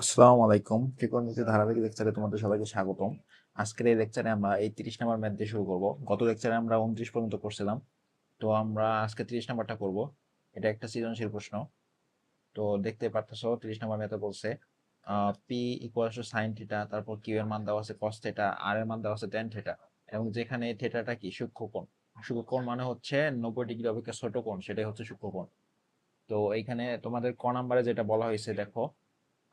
আসসালামু আলাইকুম। ত্রিকোণমিতির ধারাবাহিক লেকচারে তোমাদের সবাইকে স্বাগতম। আজকের এই লেকচারে আমরা এই 30 নম্বর ম্যাথ দিয়ে শুরু করব। গত লেকচারে আমরা 29 পর্যন্ত করছিলাম, তো আমরা আজকে 30 নাম্বারটা করব। এটা একটা সৃজনশীল প্রশ্ন। তো দেখতে পারতেছো 30 নম্বর ম্যাথে বলছে P equals to sine theta, তারপর কিউ এর মান দেওয়া আছে কস থিটা, আর এর মান দেওয়া আছে ট্যান থিটা, এবং যেখানে থিটাটা কি সূক্ষ্মকোণ। সূক্ষ্মকোণ মানে হচ্ছে 90 ডিগ্রি অপেক্ষা ছোট কোণ, সেটাই হচ্ছে সূক্ষ্মকোণ। তো এইখানে তোমাদের ক নাম্বারে যেটা বলা হয়েছে দেখো,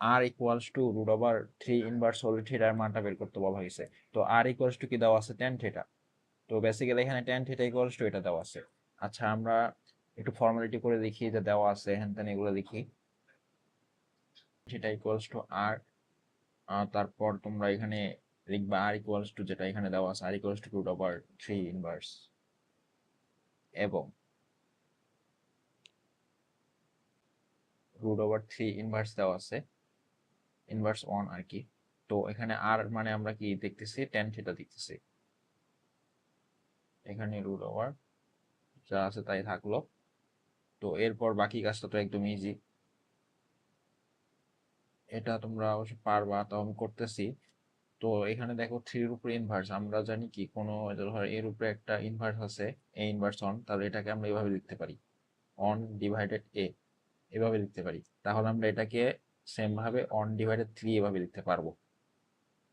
আর equals to root over 3 inverse whole থিটার মানটা বের করতে বলা হয়েছে। তো আর ইকুয়ালস টু কি দেওয়া আছে ট্যান থিটা। তো বেসিক্যালি এখানে ট্যান থিটা ইকুয়ালস টু এটা দেওয়া আছে। আচ্ছা, আমরা একটু ফর্মালিটি করে দেখি যে দেওয়া আছে হ্যান ত্যান এগুলো লিখি। থিটা ইকুয়ালস টু আর, তারপর তোমরা এখানে লিখবা আর ইকুয়ালস টু যেটা এখানে দেওয়া আছে আর equals to root over 3 inverse, এবং রুট ওভার 3 ইনভার্স দেওয়া আছে, ইনভার্স 1 আর কি। তো এখানে আর মানে আমরা কি দেখতেছি, ট্যান থিটা দেখতেছি। এখানে রুট ওভার যা আছে তাই থাকলো। তো এরপর বাকি কাজটা তো একদম ইজি, এটা তোমরা অবশ্য পারবা, তো আমি করতেছি। তো এখানে দেখো থ্রির উপরে ইনভার্স, আমরা জানি কি কোনো ধর এর উপরে একটা ইনভার্স আছে, এ ইনভার্স অন, তাহলে এটাকে আমরা এভাবে লিখতে পারি, অন ডিভাইডেড এ, এভাবে লিখতে পারি। তাহলে আমরা এটাকে সেম ভাবে অন ডিভাইডেড 3 এভাবে লিখতে পারবো।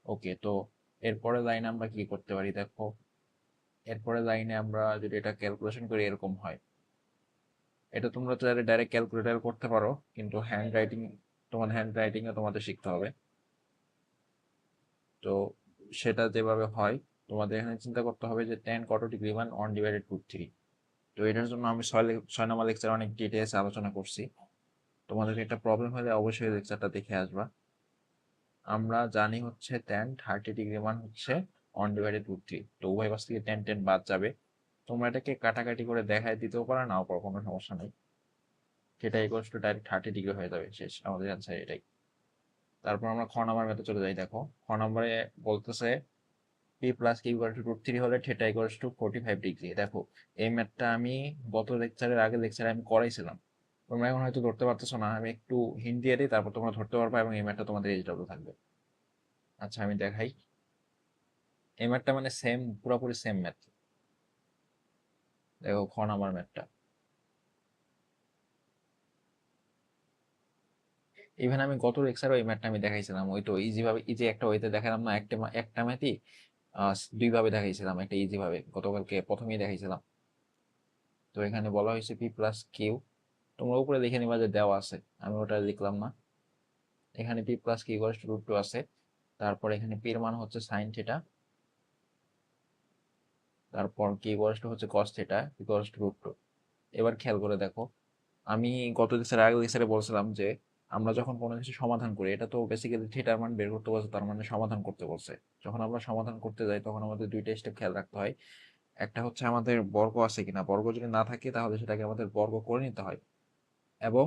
ওকে, তো এরপরে লাইনে আমরা কি করতে পারি দেখো, এরপরে লাইনে আমরা যদি এটা ক্যালকুলেশন করি এরকম হয়। এটা তোমরা চাইলে ডাইরেক্ট ক্যালকুলেটর করতে পারো, কিন্তু হ্যান্ড রাইটিং, তোমার হ্যান্ড রাইটিংও তোমাদের শিখতে হবে। তো সেটা যেভাবে হয়, তোমাদের এখানে চিন্তা করতে হবে যে টেন কত ডিগ্রি মান অন ডিভাইডেড রুট 3। তো এটার জন্য আমি 6 নম্বর লেকচার অনেক ডিটেলস আলোচনা করছি। তোমাদের একটা প্রবলেম হলে অবশ্যই লেকচারটা দেখে আসবা। আমরা জানি হচ্ছে টেন 30 ডিগ্রি মান হচ্ছে অন ডিভাইডেড রুট 3, তো উভয় পাশ থেকে টেন টেন বাদ যাবে। তোমরা এটাকে কাটাকাটি করে দেখায় দিতেও পারো, নাও পারো, কোনো সমস্যা নেই। সেটা ইকুয়ালস টু ডাইরেক্ট 30 ডিগ্রি হয়ে যাবে, শেষ, আমাদের অ্যান্সার এটাই। তারপর আমরা খ নাম্বার ম্যাথে চলে যাই। দেখো খ নম্বরে বলতেছে P plus Q equal to root 3 হলে থিটা ইকুয়ালস টু 45 ডিগ্রি। দেখো এই ম্যাথটা আমি গত লেকচারের আগে লেকচারে আমি করাইছিলাম, তোমরা এখন হয়তো ধরতে পারতেছো না, আমি একটু হিন্ট দিয়ে দিই, তারপর তোমরা ধরতে পারবা, এবং এই ম্যাথটা তোমাদের এইচডব্লিউ থাকবে। আচ্ছা, আমি দেখাই। এই ম্যাথটা মানে সেম, পুরোপুরি সেম ম্যাথ। দেখো খ নাম্বার ম্যাথটা, ইভেন আমি গত লেকচারে ওই ম্যাথটা আমি দেখাইছিলাম, ওই তো ইজি ভাবে, ইজি একটা ওয়েতে দেখালাম না, একটা ম্যাথই দুই ভাবে দেখাইছিলাম, একটা ইজি ভাবে গতকালকে প্রথমেই দেখাইছিলাম। তো এখানে বলা হয়েছে পি প্লাস কিউ, তোমরা উপরে দেখে নিবা যে দেওয়া আছে, আমি ওটা লিখলাম না। এখানে P plus Q equals to root 2 আছে, তারপর এখানে পি এর মান হচ্ছে সাইন থিটা, তারপর কি ইকুয়ালস টু হচ্ছে cos theta equals to root 2। এবার খেয়াল করে দেখো, আমি গত লেকচারে আগে লেকচারে বলছিলাম যে আমরা যখন কোনো কিছু সমাধান করি, এটা তো বেসিক্যালি থিটার মান বের করতে বলছে, তার মানে সমাধান করতে বলছে। যখন আমরা সমাধান করতে যাই তখন আমাদের দুইটা স্টেপ খেয়াল রাখতে হয়। একটা হচ্ছে আমাদের বর্গ আছে কিনা, বর্গ যদি না থাকে তাহলে সেটাকে আমাদের বর্গ করে নিতে হয়, এবং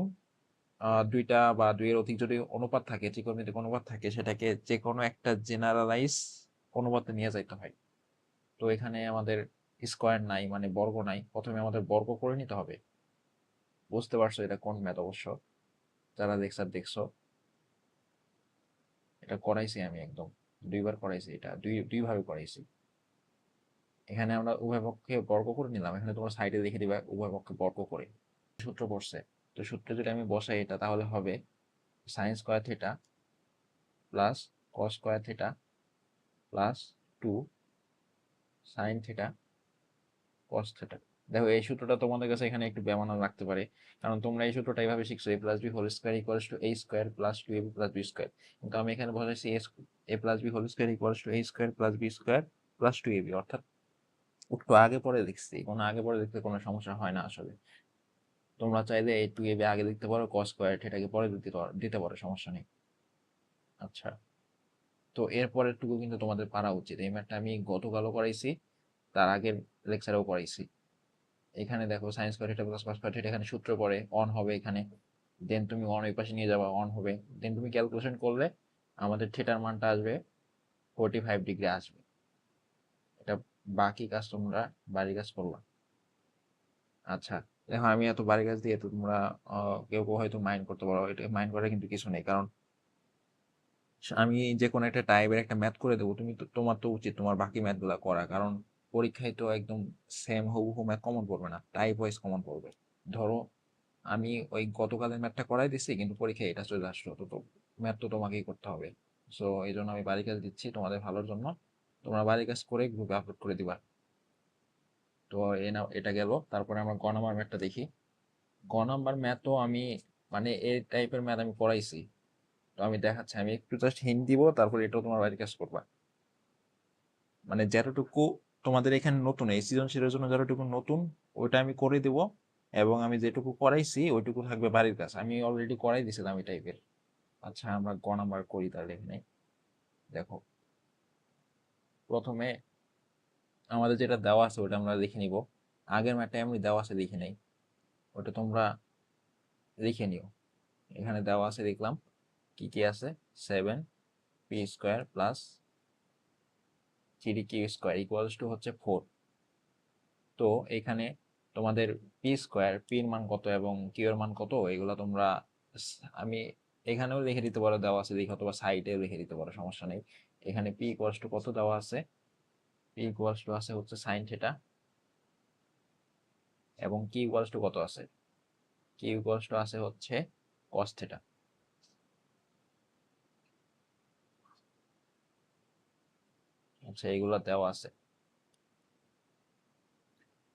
দুইটা বা দুইয়ের অধিক যদি অনুপাত থাকে, ত্রিকোণমিতিক অনুপাত থাকে, সেটাকে যে কোনো একটা জেনারেলাইজ অনুপাতে নিয়ে যাইতে হয়। তো এখানে আমাদের স্কোয়ার নাই, মানে বর্গ নাই, প্রথমে আমাদের বর্গ করে নিতে হবে। বুঝতে পারছো এটা কোন ম্যাথ? অবশ্য যারা লেকচার দেখছো, এটা করাইছি আমি একদম, দুইবার করাইছি, এটা দুই ভাবে করাইছি। এখানে আমরা উভয় পক্ষে বর্গ করে নিলাম, এখানে তোমরা সাইডে লিখে দিবা উভয় পক্ষে বর্গ করে। সূত্র পড়ছে, তো সূত্রে যদি আমি বসাই এটা, তাহলে হবে sine square theta plus cos square theta plus 2 sine theta cos theta. দেখো এই সূত্রটা তোমাদের কাছে এখানে একটু বেমানান লাগতে পারে, কারণ তোমরা এই সূত্রটা এইভাবে শিখছো, a plus b whole square equals to a square plus 2ab plus B square. কিন্তু আমি এখানে বসাইছি a plus b whole square equals to a square plus B square plus 2ab, অর্থাৎ একটু আগে পরে লিখছি, কোনো আগে পরে লিখতে কোনো সমস্যা হয় না আসলে। তোমরা চাইলে এই 2ab আগে লিখতে পারো, কস স্কোয়ার থিটাকে পরে দিতে পারো, সমস্যা নেই। আচ্ছা, তো এরপরের টুকু কিন্তু তোমাদের পারা উচিত। এই ম্যাথটা আমি গতকালও করাইছি, তার আগের লেকচারেও করাইছি। এখানে দেখো sine square theta plus cos square theta, এখানে সূত্র পড়ে অন হবে এখানে, দেন তুমি অন ওই পাশে নিয়ে যাবা, অন হবে, দেন তুমি ক্যালকুলেশন করলে আমাদের থিটার মানটা আসবে 45 ডিগ্রি আসবে। এটা বাকি কাজ তোমরা বাড়ির কাজ করবা। আচ্ছা, দেখো আমি এত বাড়ির কাজ দিয়ে তো তোমরা কেউ কেউ হয়তো মাইন্ড করতে পারো, এটা মাইন্ড করার কিন্তু কিছু নেই, কারণ আমি যে কোনো একটা টাইপের একটা ম্যাথ করে দেবো, তোমার তো উচিত তোমার বাকি ম্যাথগুলো করা, কারণ পরীক্ষায় তো একদম সেম হুবহু ম্যাথ কমন পড়বে না, টাইপ ওয়াইজ কমন পড়বে। ধরো আমি ওই গতকালের ম্যাথটা করাই দিচ্ছি, কিন্তু পরীক্ষায় এটা চলে আসলো, তো ম্যাথ তো তোমাকেই করতে হবে। সো এই জন্য আমি বাড়ি কাজ দিচ্ছি তোমাদের ভালোর জন্য, তোমরা বাড়ি কাজ করে গ্রুপে আপলোড করে দিবা। তো এটা গেল। তারপরে আমরা গ নাম্বার ম্যাথটা দেখি। গ নাম্বার ম্যাথও আমি, মানে এই টাইপের ম্যাথ আমি পড়াইছি, তো আমি দেখাচ্ছি, আমি একটু জাস্ট হিন্ট দিব, তারপর এটাও তোমার বাড়ি কাজ করবা। মানে যতটুকু তোমাদের এখানে নতুন, এই সৃজনশীলের জন্য যতটুকু নতুন ওইটা আমি করে দেব, এবং আমি যেটুকু করাইছি ওইটুকু থাকবে বাড়ির কাছে, আমি অলরেডি করাই দিছিলাম এই টাইপের। আচ্ছা আমরা গ নাম্বার করি তাহলে এখানে। দেখো প্রথমে আমাদের যেটা দেওয়া আছে ওটা আমরা লিখে নিব। আগের ম্যাটটা এমনি দেওয়া আছে লিখে নেই, ওটা তোমরা লিখে নিও। এখানে দেওয়া আছে দেখলাম কি কি আছে, 7p² plus 3q² equals to হচ্ছে 4। তো এখানে তোমাদের p² এর মান কত এবং কিউ এর মান কত, এগুলো তোমরা আমি এখানেও লিখে দিতে পারো, দেওয়া আছে লিখে, অথবা সাইডেও লিখে দিতে পারো, সমস্যা নেই। এখানে p ইকুয়ালস টু কত দেওয়া আছে, p ইকুয়ালস টু আছে হচ্ছে সাইন থিটা, এবং কি ইকুয়ালস টু কত আছে, কি ইকুয়ালস টু আছে হচ্ছে কস থিটা। আচ্ছা এইগুলো দেওয়া আছে।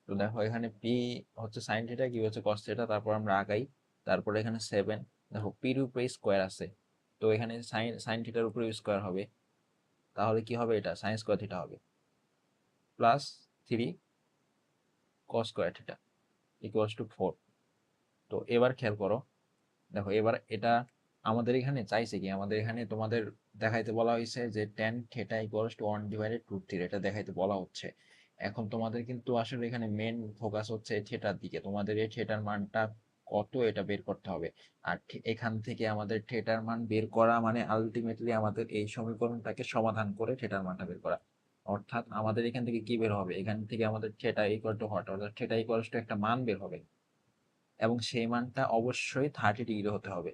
তো দেখো এখানে পি হচ্ছে সাইন থিটা, কি হচ্ছে কস থিটা, তারপর আমরা আগাই। তারপরে এখানে 7, দেখো পির উপরে স্কোয়ার আছে, তো এখানে সাইন সাইন থিটার উপরে স্কোয়ার হবে, তাহলে কি হবে, এটা সাইন স্কোয়ার থিটা হবে, plus 3 cos² theta equals two 4। তো এবার খেয়াল করো, দেখো এবার এটা আমাদের এখানে চাইছে কি, আমাদের এখানে তোমাদের দেখাইতে বলা হয়েছে যে tan থিটা ইকুয়ালস টু 1/√3, এটা দেখাইতে বলা হচ্ছে। এখন তোমাদের কিন্তু আসলে এখানে মেন ফোকাস হচ্ছে থিটার দিকে, তোমাদের এই থিটার মানটা কত এটা বের করতে হবে। আর এখান থেকে আমাদের থিটার মান বের করা মানে আলটিমেটলি আমাদের এই সমীকরণটাকে সমাধান করে থিটার মানটা বের করা। অর্থাৎ আমাদের এখান থেকে কি বের হবে, এখান থেকে আমাদের থিটা ইকুয়াল টু হট, অর্থাৎ থিটা ইকুয়ালস টু একটা মান বের হবে, এবং সেই মানটা অবশ্যই 30 ডিগ্রি হতে হবে।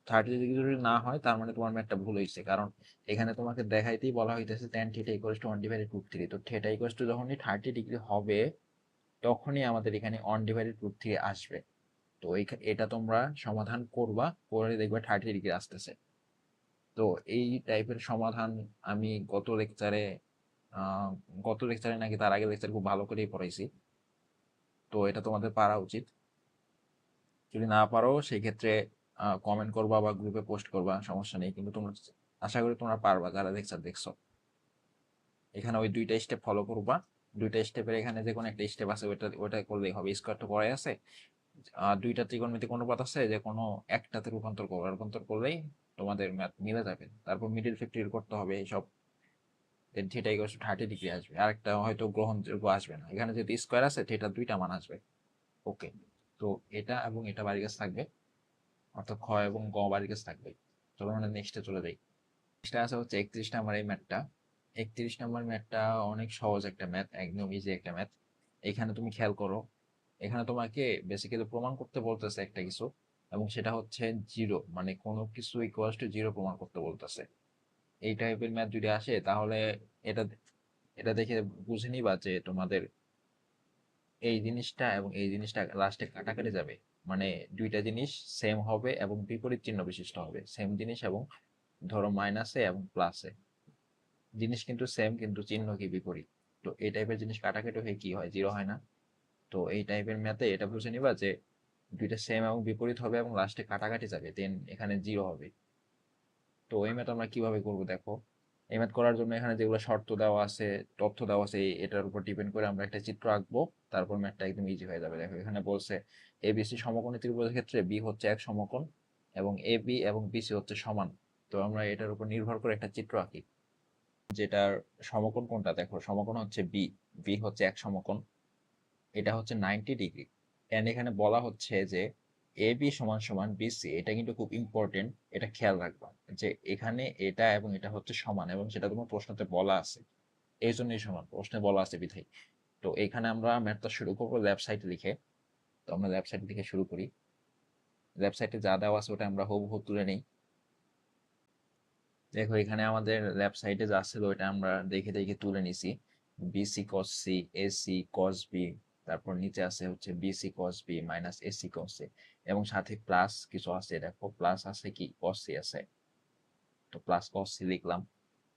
30 ডিগ্রি যদি না হয় তার মানে তোমার ম্যাথটা ভুল হয়েছে, কারণ এখানে তোমাকে দেখাইতেই বলা হইতেছে tan থিটা ইকুয়ালস টু 1/√3। তো থিটা ইকুয়ালস টু যখনই 30 ডিগ্রি হবে তখনই আমাদের এখানে 1/√3 আসবে। তো এটা তোমরা সমাধান করবা, করে দেখবে 30 ডিগ্রি আসতেছে। তো এই টাইপের সমাধান আমি আহ গত লেকচারে নাকি তার আগের লেকচার খুব ভালো করেই পড়াইছি। তো এটা তোমাদের পারা উচিত। যদি না পারো সেই ক্ষেত্রে কমেন্ট করবা বা গ্রুপে পোস্ট করবা, সমস্যা নেই, কিন্তু তোমরা আশা করি তোমরা পারবা যারা দেখছো। এখানে ওই দুইটা স্টেপ ফলো করবা, দুইটা স্টেপের এখানে যে কোনো একটা স্টেপ আছে ওইটা ওইটা করলেই হবে। স্কোয়ার তো পড়াই আছে, দুইটা ত্রিকোণমিতিক অনুপাত আছে, যে কোনো একটাতে রূপান্তর করবা, রূপান্তর করলেই তোমাদের ম্যাথ মিলে যাবে। তারপর মিডিল ফ্যাক্টরি করতে হবে এইসব, থিটা ইকুয়ালস টু 30 ডিগ্রি আসবে, আরেকটা হয়তো গ্রহণযোগ্য আসবে না, এখানে যদি স্কোয়ার আছে থিটার দুইটা মান আসবে। ওকে, তো এটা এবং এটা বাড়ির কাছে থাকবে, অর্থাৎ খ এবং গ বাড়ির কাছে থাকবে। চলো আমরা নেক্সটে চলে যাই। নেক্সটে আছে হচ্ছে 31 নাম্বার এই ম্যাথটা। 31 নাম্বার ম্যাথটা অনেক সহজ একটা ম্যাথ, একদম ইজি একটা ম্যাথ। এখানে তুমি খেয়াল করো, এখানে তোমাকে বেসিক্যালি প্রমাণ করতে বলতেছে একটা কিছু, এবং সেটা হচ্ছে জিরো, মানে কোনো কিছু ইকুয়ালস টু জিরো প্রমাণ করতে বলতেছে। এই টাইপের ম্যাথ যদি আসে তাহলে এটা এটা দেখে বুঝে নিবা যে তোমাদের এই জিনিসটা এবং এই জিনিসটা লাস্টে কাটাকাটি যাবে, মানে দুইটা জিনিস সেম হবে এবং বিপরীত চিহ্ন বিশিষ্ট হবে, সেম জিনিস এবং ধরো মাইনাসে এবং প্লাসে, জিনিস কিন্তু সেম কিন্তু চিহ্ন কি বিপরীত। তো এই টাইপের জিনিস কাটাকাটি হয়ে কি হয়, জিরো হয় না। তো এই টাইপের ম্যাথে এটা বুঝে নিবা যে দুইটা সেম এবং বিপরীত হবে এবং লাস্টে কাটাকাটি যাবে, দেন এখানে জিরো হবে। তো এই ম্যাথ আমরা কিভাবে করবো দেখো। এই ম্যাথ করার জন্য এখানে যেগুলো শর্ত দেওয়া আছে, তথ্য দেওয়া আছে, এটার উপর ডিপেন্ড করে আমরা একটা চিত্র আঁকবো, তারপর ম্যাথটা একদম ইজি হয়ে যাবে। দেখো এখানে বলছে এবিসি সমকোণী ত্রিভুজের ক্ষেত্রে বি হচ্ছে এক সমকোণ এবং এ বি এবং বিসি হচ্ছে সমান। তো আমরা এটার উপর নির্ভর করে একটা চিত্র আঁকি, যেটার সমকোণ কোনটা, দেখো সমকোণ হচ্ছে বি, বি হচ্ছে এক সমকোণ, এটা হচ্ছে 90 ডিগ্রি। এন্ড এখানে বলা হচ্ছে যে এ বি সমান সমান বিসি, এটা কিন্তু খুব ইম্পর্টেন্ট, এটা খেয়াল রাখবা যে এখানে এটা এবং এটা হচ্ছে সমান, এবং সেটা তোমার প্রশ্নতে বলা আছে, এই জন্যই সমান, প্রশ্নে বলা আছে বিধায়। তো এখানে আমরা ম্যাথটা শুরু করবো লেফট সাইড লিখে। তো আমরা লেফট সাইড লিখে শুরু করি, লেফট সাইডে যা দেওয়া আছে ওটা আমরা হুবহু তুলে নেই। দেখো এখানে আমাদের ল্যাব সাইডে যা ছিল ওইটা আমরা দেখে দেখে তুলে নিছি। BC cos C, AC cos B, তারপর নিচে আছে হচ্ছে BC cos B minus AC cos C, এবং সাথে প্লাস কিছু আছে, দেখো প্লাস আছে কি কস সি আছে, তো প্লাস কস সি লিখলাম।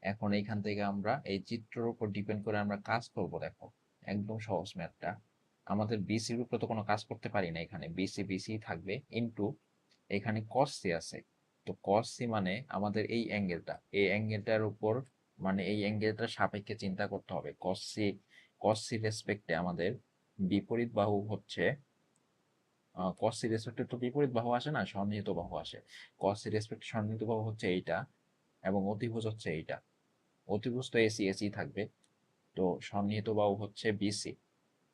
এখন এইখান থেকে আমরা এই চিত্রের উপর ডিপেন্ড করে আমরা কাজ করব। দেখো একদম সহজ ম্যাথটা, আমাদের বিসির উপরে তো কোনো কাজ করতে পারি না, এখানে বিসি বিসি থাকবে, ইনটু এখানে কস সি আছে। তো কস সি মানে আমাদের এই অ্যাঙ্গেলটা, এই অ্যাঙ্গেলটার উপর মানে এই অ্যাঙ্গেলটার সাপেক্ষে চিন্তা করতে হবে। কস সি রেসপেক্টে আমাদের বিপরীত বাহু হচ্ছে কস সি রেসপেক্টে তো বিপরীত বাহু আসে না, সন্নিহিত বাহু আসে। কস সি রেসপেক্টে সন্নিহিত বাহু হচ্ছে এইটা, এবং অতিভুজ হচ্ছে এইটা। অতিভুজ তো এসি এসি থাকবে, তো সন্নিহিত বাহু হচ্ছে বিসি,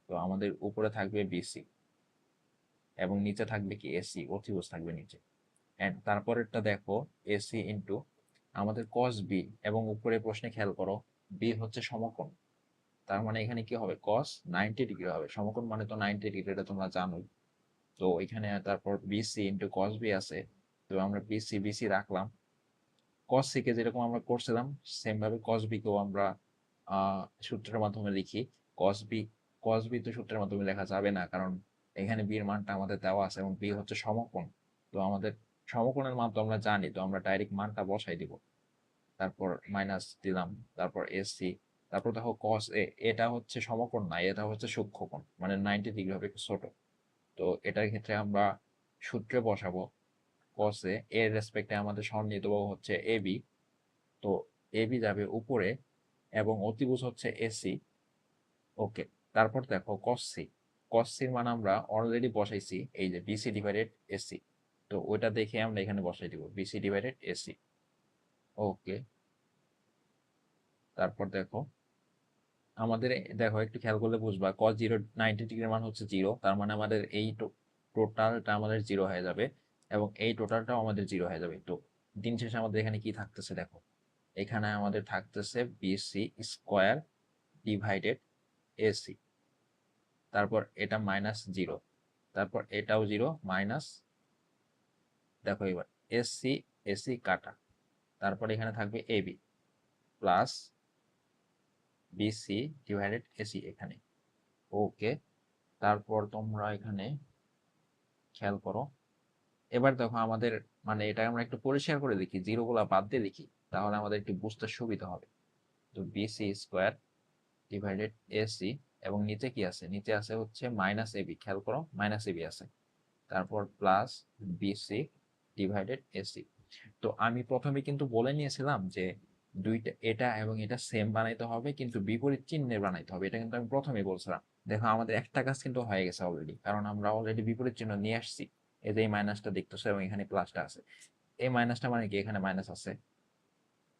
তো আমাদের উপরে থাকবে বিসি এবং নিচে থাকবে কি এসি, অতিভুজ থাকবে নিচে। এন্ড তারপরেরটা দেখো এসি ইন্টু আমাদের কস বি, এবং উপরে প্রশ্নে খেয়াল করো বি হচ্ছে সমকোণ, তার মানে এখানে কি হবে কস 90 ডিগ্রি হবে, সমকোণ মানে তো 90 ডিগ্রি, এটা তোমরা জানোই। তো এখানে তারপর বিসি ইন্টু কস বি আছে, তো আমরা বিসি বিসি রাখলাম। কস সি কে যেরকম আমরা করছিলাম সেম ভাবে কস বি কেও আমরা সূত্রের মাধ্যমে লিখি। কস বি, কস বি তো সূত্রের মাধ্যমে লেখা যাবে না, কারণ এখানে বি এর মানটা আমাদের দেওয়া আছে এবং বি হচ্ছে সমকোণ। তো আমাদের সমকোণের মান তো আমরা জানি, তো আমরা ডাইরেক্ট মানটা বসাই দিব, তারপর মাইনাস দিলাম, তারপর এসি, তারপর দেখো কস এ, এটা হচ্ছে সমকোণ না, এটা হচ্ছে সূক্ষ্মকোণ, মানে 90 ডিগ্রি হবে একটু ছোট। তো এটার ক্ষেত্রে আমরা সূত্রে বসাবো কস এ এর রেসপেক্টে আমাদের সন্নিহিত বাহু হচ্ছে এবি, তো এবি যাবে উপরে এবং অতিভুজ হচ্ছে এসি। ওকে, তারপর দেখো কসসি, কসসির মান আমরা অলরেডি বসাইছি এই যে বিসি ডিভাইডেড এসি, তো ওইটা দেখে আমরা এখানে বসাই দিব বিসি ডিভাইডেড এসি। ওকে, তারপর দেখো আমাদের দেখো একটু খেয়াল করলে বুঝবা কস জিরো 90 ডিগ্রির মান হচ্ছে জিরো, তার মানে আমাদের এই টোটালটা আমাদের জিরো হয়ে যাবে এবং এই টোটালটাও আমাদের জিরো হয়ে যাবে। তো দিন শেষে আমাদের এখানে কি থাকতেছে দেখো, এখানে আমাদের থাকতেছে বিসি স্কোয়ার ডিভাইডেড এসি, তারপর এটা মাইনাস জিরো, তারপর এটাও জিরো মাইনাস, দেখো এবার এসি এসি কাটা, তারপর এখানে থাকবে AB plus BC divided AC এখানে। ওকে, তারপর তোমরা এখানে খেয়াল করো, এবার দেখো আমাদের মানে এটা আমরা একটু পরিষ্কার করে লিখি, জিরো গুলা বাদ দিয়ে লিখি, তাহলে আমাদের একটু বুঝতে সুবিধা হবে। তো বিসি স্কোয়ার ডিভাইডেড এসি, এবং নিচে কি আছে, নিচে আছে হচ্ছে মাইনাস এবি, খেয়াল করো মাইনাস এবি আছে, তারপর প্লাস বিসি ডিভাইডেড এসি। তো আমি প্রথমে কিন্তু বলে নিয়েছিলাম যে দুইটা এটা এবং এটা সেম বানাইতে হবে, কিন্তু বিপরীত চিহ্নের বানাইতে হবে, এটা কিন্তু আমি প্রথমেই বলছিলাম। দেখো আমাদের একটা কাজ কিন্তু হয়ে গেছে অলরেডি, কারণ আমরা অলরেডি বিপরীত চিহ্ন নিয়ে আসছি। এই যে এই মাইনাসটা দেখতেছো এবং এখানে প্লাসটা আছে, এই মাইনাসটা মানে কি এখানে মাইনাস আছে,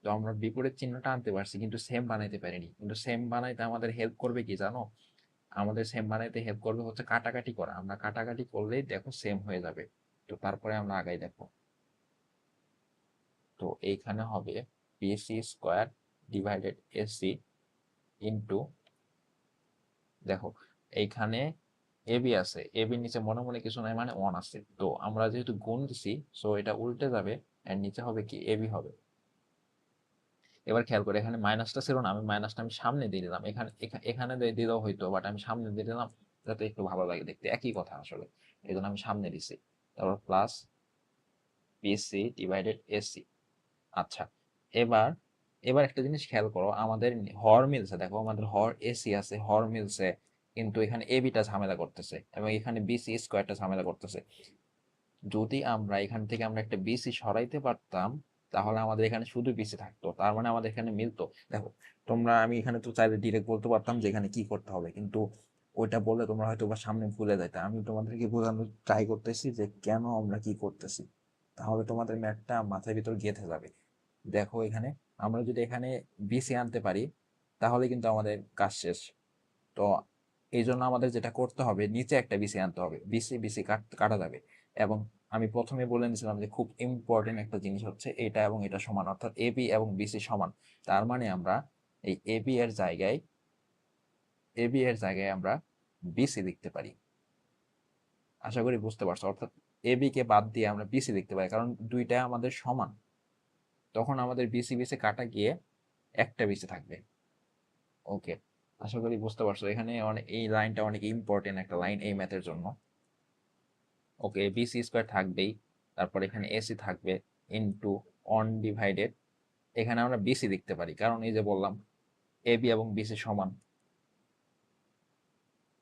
তো আমরা বিপরীত চিহ্নটা আনতে পারছি কিন্তু সেম বানাইতে পারিনি। কিন্তু সেম বানাইতে আমাদের হেল্প করবে কি জানো, আমাদের সেম বানাইতে হেল্প করবে হচ্ছে কাটাকাটি করা, আমরা কাটাকাটি করলেই দেখো সেম হয়ে যাবে। তো তারপরে আমরা আগাই দেখো, তো এইখানে হবে BC square divided AC into, দেখো এইখানে এবি আছে, এবি নিচে মনে মনে কিছু নাই মানে ওয়ান আছে, তো আমরা যেহেতু গুণ দিছি সো এটা উল্টে যাবে, এর নিচে হবে কি এবি হবে। এবার খেয়াল করে এখানে মাইনাসটা ছিল না, আমি মাইনাসটা আমি সামনে দিয়ে দিলাম, এখানে এখানে দিয়ে দিলেও হইতো, বাট আমি সামনে দিয়ে দিলাম যাতে একটু ভালো লাগে দেখতে, একই কথা আসলে, এই জন্য আমি সামনে দিছি। তারপর প্লাস বিসি ডিভাইডেড এসি। আচ্ছা, এবার এবার একটা জিনিস খেয়াল করো, আমাদের হর মিলছে, দেখো আমাদের হর এসি আছে, হর মিলছে, কিন্তু এখানে এবিটা ঝামেলা করতেছে এবং এখানে বিসি স্কোয়ারটা ঝামেলা করতেছে। যদি আমরা এখান থেকে আমরা একটা বিসি সরাইতে পারতাম তাহলে আমাদের এখানে শুধু বিসি থাকতো, তার মানে আমাদের এখানে মিলতো। দেখো তোমরা, আমি এখানে তো চাইলে ডিরেক্ট বলতে পারতাম যে এখানে কি করতে হবে, কিন্তু ওইটা বললে তোমরা হয়তো বা সামনে ভুলে যাইতে, আমি তোমাদেরকে বোঝানোর ট্রাই করতেছি যে কেন আমরা কি করতেছি, তাহলে তোমাদের ম্যাথটা মাথার ভিতর গেঁথে যাবে। দেখো এখানে আমরা যদি এখানে বিসি আনতে পারি তাহলে কিন্তু আমাদের কাজ শেষ। তো এই জন্য আমাদের যেটা করতে হবে নিচে একটা বিসি আনতে হবে, বিসি বিসি কাটা যাবে। এবং আমি প্রথমে বলে নিয়েছিলাম যে খুব ইম্পর্টেন্ট একটা জিনিস হচ্ছে এটা এবং এটা সমান, অর্থাৎ এবি এবং বিসি সমান। তার মানে আমরা এই এবি এর জায়গায় আমরা বিসি লিখতে পারি। আশা করি বুঝতে পারছো, অর্থাৎ এবি কে বাদ দিয়ে আমরা বিসি লিখতে পারি, কারণ দুইটা আমাদের সমান। তখন আমাদের বিসি বিসি কাটা গিয়ে একটা বিসি থাকবে। ওকে, আশা করি বুঝতে পারছো। এখানে অনেক, এই লাইনটা অনেক ইম্পর্টেন্ট একটা লাইন এই ম্যাথের জন্য। ওকে, বিসি স্কোয়ার থাকবেই, তারপর এখানে এসি থাকবে ইনটু অন ডিভাইডেড, এখানে আমরা বিসি লিখতে পারি কারণ এই যে বললাম এবি এবং বিসি সমান।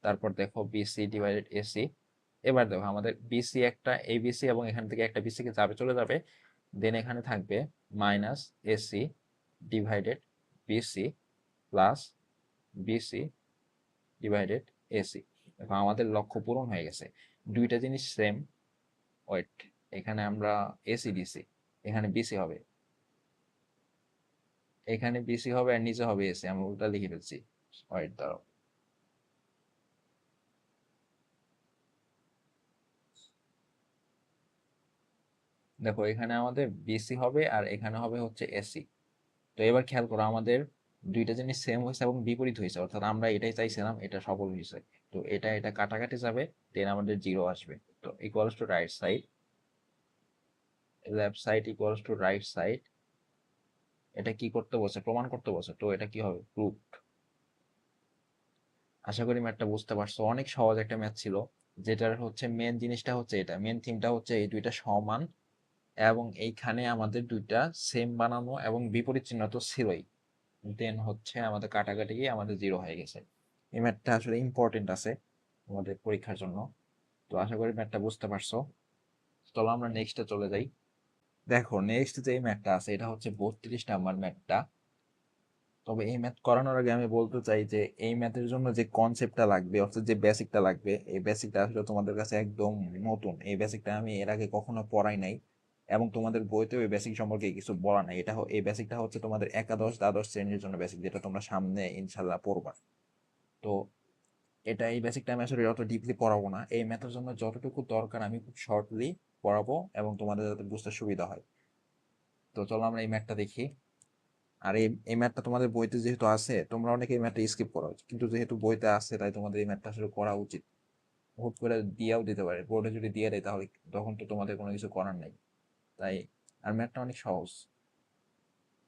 তারপর দেখো বিসি ডিভাইডেড এসি। এবার দেখো আমাদের বিসি একটা এবিসি এবং এখান থেকে একটা বিসি কে যাবে, চলে যাবে, দেন এখানে থাকবে minus AC divided BC plus BC divided AC. দেখো আমাদের লক্ষ্য পূরণ হয়ে গেছে, দুইটা জিনিস সেম। ওয়েট, এখানে আমরা এসি দিছি, এখানে বিসি হবে, এখানে বিসি হবে আর নিচে হবে এসি, আমরা উল্টা লিখে ফেলছি। ওয়েট দাঁড়াও, দেখো এখানে আমাদের বিসি হবে আর এখানে হবে হচ্ছে এসি। তো এবার খেয়াল করো, আমাদের দুইটা জিনিস সেম হয়েছে এবং বিপরীত হয়েছে, অর্থাৎ আমরা এটাই চাইছিলাম, এটা সফল হয়েছে। তো এটা এটা কাটাকাটি যাবে, দেন আমাদের জিরো আসবে। তো equals to right side, left side equals to right side. এটা কি করতে বলছে? প্রমাণ করতে বলছে, তো এটা কি হবে? প্রুফ। আশা করি ম্যাথটা বুঝতে পারছো, অনেক সহজ একটা ম্যাথ ছিল, যেটার হচ্ছে মেন জিনিসটা হচ্ছে এটা, মেন থিমটা হচ্ছে এই দুইটা সমান এবং এইখানে আমাদের দুইটা সেম বানানো এবং বিপরীত চিহ্ন তো ছিলই, দেন হচ্ছে আমাদের কাটাকাটি গিয়ে আমাদের জিরো হয়ে গেছে। এই ম্যাথটা আসলে ইম্পর্টেন্ট আছে আমাদের পরীক্ষার জন্য। তো আশা করি ম্যাথটা বুঝতে পারছো। চলো আমরা নেক্সটে চলে যাই। দেখো নেক্সট যে ম্যাথটা আছে এটা হচ্ছে 32 নাম্বার ম্যাথটা। তবে এই ম্যাথ করানোর আগে আমি বলতে চাই যে এই ম্যাথের জন্য যে কনসেপ্টটা লাগবে, অর্থাৎ যে বেসিকটা লাগবে, এই বেসিকটা আসলে তোমাদের কাছে একদম নতুন। এই বেসিকটা আমি এর আগে কখনো পড়াই নাই এবং তোমাদের বইতেও এই বেসিক সম্পর্কে কিছু বলা নাই। এই বেসিকটা হচ্ছে তোমাদের একাদশ দ্বাদশ শ্রেণীর জন্য বেসিক, যেটা তোমরা সামনে ইনশাল্লাহ পড়বা। তো এই বেসিকটা আমি আসলে অত ডিপলি পড়াবো না, এই ম্যাথের জন্য যতটুকু দরকার আমি খুব শর্টলি পড়াবো এবং তোমাদের যাতে বুঝতে সুবিধা হয়। তো চলো আমরা এই ম্যাথটা দেখি। আর এই ম্যাথটা তোমাদের বইতে যেহেতু আছে, তোমরা অনেকে এই ম্যাথটা স্কিপ করো, কিন্তু যেহেতু বইতে আছে তাই তোমাদের এই ম্যাথটা আসলে করা উচিত। হুট করে দিয়েও দিতে পারে, বোর্ডে যদি দিয়ে দেয় তাহলে তখন তো তোমাদের কোনো কিছু করার নাই। তাই, আর ম্যাথটা অনেক সহজ।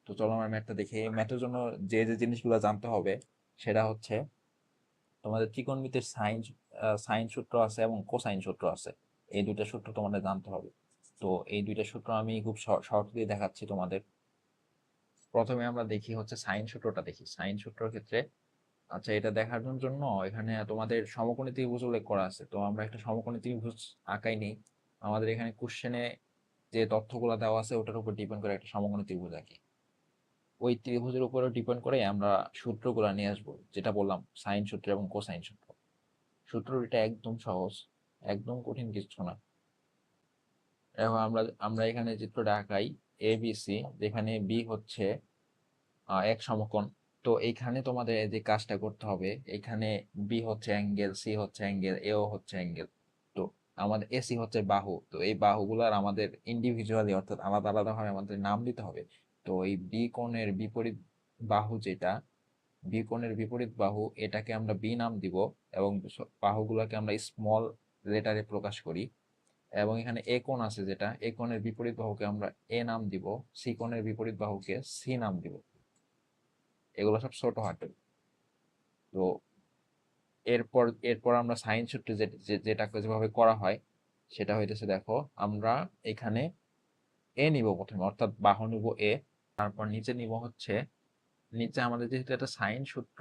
তো চলো আমরা ম্যাথটা দেখি। এই ম্যাথের জন্য যে যে জিনিসগুলো জানতে হবে সেটা হচ্ছে, তোমাদের ত্রিকোণমিতির সাইন, সাইন সূত্র আছে এবং কোসাইন সূত্র আছে। এই দুইটা সূত্র তোমাদের জানতে হবে। তো এই দুইটা সূত্র আমি খুব শর্ট দিয়ে দেখাচ্ছি তোমাদের। প্রথমে আমরা দেখি হচ্ছে সাইন সূত্রটা দেখি। সাইন সূত্রের ক্ষেত্রে, আচ্ছা, এটা দেখার জন্য এখানে তোমাদের সমকোণী ত্রিভুজ উল্লেখ করা আছে, তো আমরা একটা সমকোণী ত্রিভুজ আঁকাই নেই। আমাদের এখানে কোশ্চেনে যে তথ্যগুলো দেওয়া আছে ওটার উপর ডিপেন্ড করে একটা সমকোণী ত্রিভুজ আঁকি। ওই ত্রিভুজের উপরে ডিপেন্ড করে আমরা সূত্রগুলো নিয়ে আসবো, যেটা বললাম সাইন সূত্র এবং কোসাইন সূত্র। সূত্রটা একদম সহজ, একদম কঠিন কিছু না। এখন আমরা এখানে চিত্রটা আঁকাই, এ বি সি, যেখানে বি হচ্ছে এক সমকোণ। তো এইখানে তোমাদের যে কাজটা করতে হবে, এখানে বি হচ্ছে অ্যাঙ্গেল, সি হচ্ছে অ্যাঙ্গেল, এও হচ্ছে অ্যাঙ্গেল। তো আমাদের এসি হচ্ছে বাহু, তো এই বাহুগুলার আমাদের ইন্ডিভিজুয়ালি অর্থাৎ আলাদা আলাদা ভাবে আমাদের নাম দিতে হবে। তো এই বি কোণের বিপরীত বাহু যেটা, বি কোণের বিপরীত বাহু, এটাকে আমরা বি নাম দিব এবং বাহুগুলোকে আমরা স্মল লেটারে প্রকাশ করি। এবং এখানে এ কোণ আছে, যেটা এ কোণের বিপরীত বাহুকে আমরা এ নাম দিব, সি কোণের বিপরীত বাহুকে সি নাম দিব। এগুলো সব ছোট হাতের। তো এরপর আমরা সাইন সূত্রে যেটাকে যেভাবে করা হয় সেটা হইতেছে, দেখো আমরা এখানে এ নিব প্রথমে, অর্থাৎ বাহু নিব এ, তারপর নিচে নিব হচ্ছে, নিচে আমাদের যেহেতু একটা সাইন সূত্র,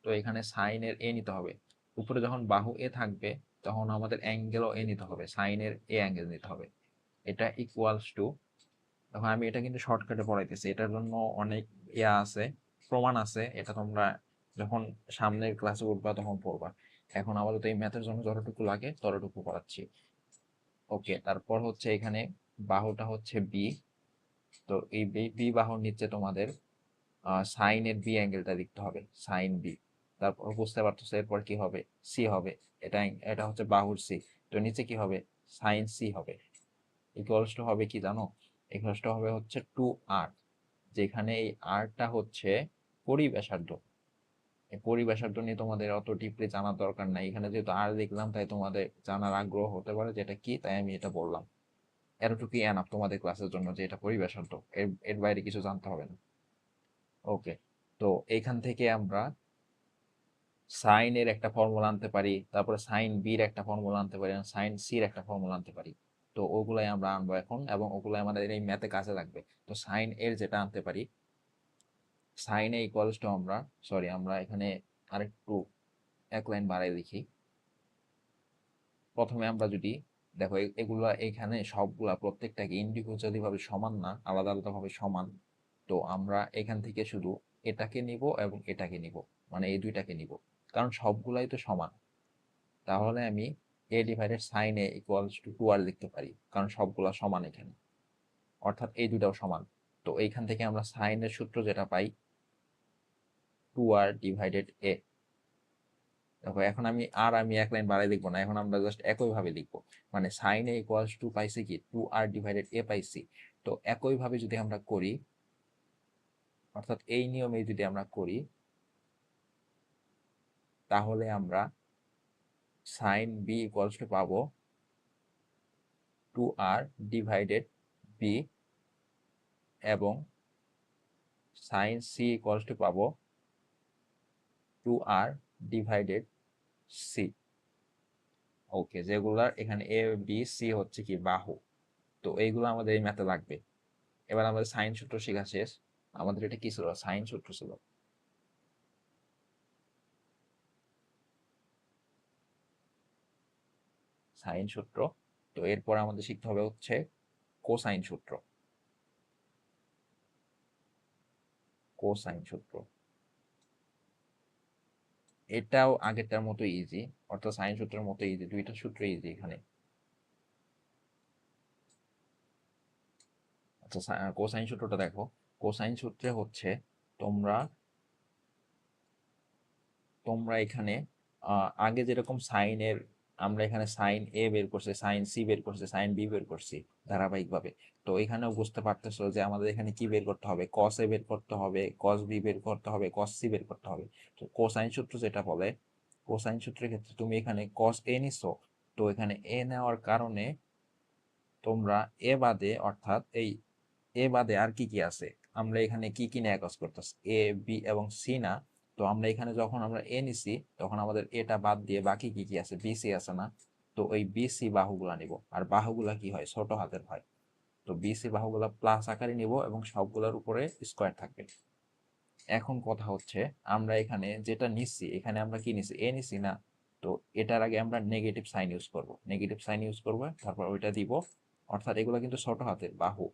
তো এখানে সাইনের এ নিতে হবে। উপরে যখন বাহু এ থাকবে তখন আমাদের অ্যাঙ্গেলও এ নিতে হবে, সাইনের এ অ্যাঙ্গেল নিতে হবে। এটা ইকুয়ালস টু, দেখো আমি এটা কিন্তু শর্টকাটে পড়াইতেছি, এটার জন্য অনেক আছে, প্রমাণ আছে, এটা তোমরা যখন সামনের ক্লাসে উঠবা তখন পড়বা। এখন আপাতত এই ম্যাথের জন্য যতটুকু লাগে ততটুকু পড়াচ্ছি। ওকে, তারপর হচ্ছে এখানে বাহুটা হচ্ছে বি। তো এই বি বাহুর নিচে তোমাদের সাইনের বি অ্যাঙ্গেলটা লিখতে হবে, সাইন বি। তারপর বুঝতে পারতেছো এরপর কি হবে? সি হবে। এটা এটা হচ্ছে বাহুর সি। তো নিচে কি হবে? সাইন সি হবে। ইকুয়ালস টু হবে কি জানো? ইকুয়ালস টু হবে হচ্ছে 2r, যেখানে এই আরটা হচ্ছে পরিব্যাসার্ধ। এই পরিব্যাসার্ধ নিয়ে তোমাদের অত ডিপলি জানার দরকার নাই, এখানে যেহেতু আর লিখলাম তাই তোমাদের জানার আগ্রহ হতে পারে যেটা কি, তাই আমি এটা বললাম। এতটুকুই এনাফ তোমাদের ক্লাসের জন্য যে এটা পরিবেশান্ত, এর এর বাইরে কিছু জানতে হবে না। ওকে, তো এইখান থেকে আমরা সাইন এর একটা ফর্মুলা আনতে পারি, তারপরে সাইন বির একটা ফর্মুলা আনতে পারি, সাইন সির একটা ফর্মুলা আনতে পারি। তো ওগুলাই আমরা আনবো এখন, এবং ওগুলাই আমাদের এই ম্যাথে কাজে লাগবে। তো সাইন এর যেটা আনতে পারি, সাইন এ ইকুয়ালস টু আমরা, সরি আমরা এখানে আরেকটু এক লাইন বাড়াই লিখি। প্রথমে আমরা যদি দেখো এগুলা এখানে সবগুলা প্রত্যেকটাকে ইন্ডিভিজুয়ালি ভাবে সমান না, আলাদা আলাদা ভাবে সমান। তো আমরা এখান থেকে শুধু এটাকে নিব এবং এটাকে নিব, মানে এই দুইটাকে নিব, কারণ সবগুলাই তো সমান। তাহলে আমি a divided sine a equals to 2r লিখতে পারি, কারণ সবগুলা সমান এখানে, অর্থাৎ এই দুটাও সমান। তো এইখান থেকে আমরা সাইনের সূত্র যেটা পাই, 2r ডিভাইডেড এ। দেখো এখন আমি এক লাইন বাড়াই লিখবো না, এখন আমরা জাস্ট একই ভাবে লিখবো। মানে সাইন এ ইকুয়ালস টু পাইছি কি 2r ডিভাইডেড এ পাইছি। তো একই ভাবে যদি আমরা করি, অর্থাৎ এই নিয়মে যদি আমরা করি, তাহলে আমরা সাইন বি ইকুয়ালস টু পাবো 2r ডিভাইডেড বি, এবং সাইন সি ইকুয়ালস টু পাবো 2r ডিভাইডেড সি। ওকে, যেগুলার এখানে এ বি সি হচ্ছে কি বাহু। তো এইগুলো আমাদের এই ম্যাথে লাগবে। এবার আমাদের সাইন সূত্র শেখা শেষ। আমাদের এটা কি ছিল? সাইন সূত্র ছিল। সাইন সূত্র। তো এরপর আমাদের শিখতে হবে হচ্ছে কোসাইন সূত্র। কোসাইন সূত্র এটাও আগেরটার মতো ইজি, অর্থাৎ সাইন সূত্রের মতো ইজি, দুইটা সূত্র ইজি এখানে। আচ্ছা, কোসাইন সূত্রটা দেখো। কোসাইন সূত্রে হচ্ছে তোমরা তোমরা এখানে আগে যেরকম সাইনের, আমরা এখানে সাইন এ বের করছি, সাইন সি বের করছি, সাইন বি বের করছি ধারাবাহিকভাবে। তো এখানেও বুঝতে পারতেছো যে আমাদের এখানে কি বের করতে হবে, কস এ বের করতে হবে, কস বি বের করতে হবে, কস সি বের করতে হবে। তো কোসাইন সূত্র যেটা বলে, কোসাইন সূত্রের ক্ষেত্রে তুমি এখানে কস এ নিছো, তো এখানে এ নেওয়ার কারণে তোমরা এ বাদে, অর্থাৎ এই এ বাদে আর কি কি আছে, আমরা এখানে কি কি নিয়ে কাজ করতেছি, এ বি এবং সি না। তো আমরা এখানে যখন আমরা এ নিছি, তখন আমাদের এটা বাদ দিয়ে বাকি কি কি আছে, বি সি আছে না। তো ওই বি সি বাহুগুলা নিব, আর বাহুগুলা কি হয়, ছোট হাতের হয়। তো বি সি বাহুগুলা প্লাস আকারে নিব, এবং সবগুলোর উপরে স্কোয়ার থাকবে। এখন কথা হচ্ছে, আমরা এখানে যেটা নিচ্ছি, এখানে আমরা কি নিচ্ছি, এ নিচ্ছি না। তো এটার আগে আমরা নেগেটিভ সাইন ইউজ করব, নেগেটিভ সাইন ইউজ করবো, তারপর ওইটা দিব। অর্থাৎ এগুলো কিন্তু ছোট হাতের বাহু।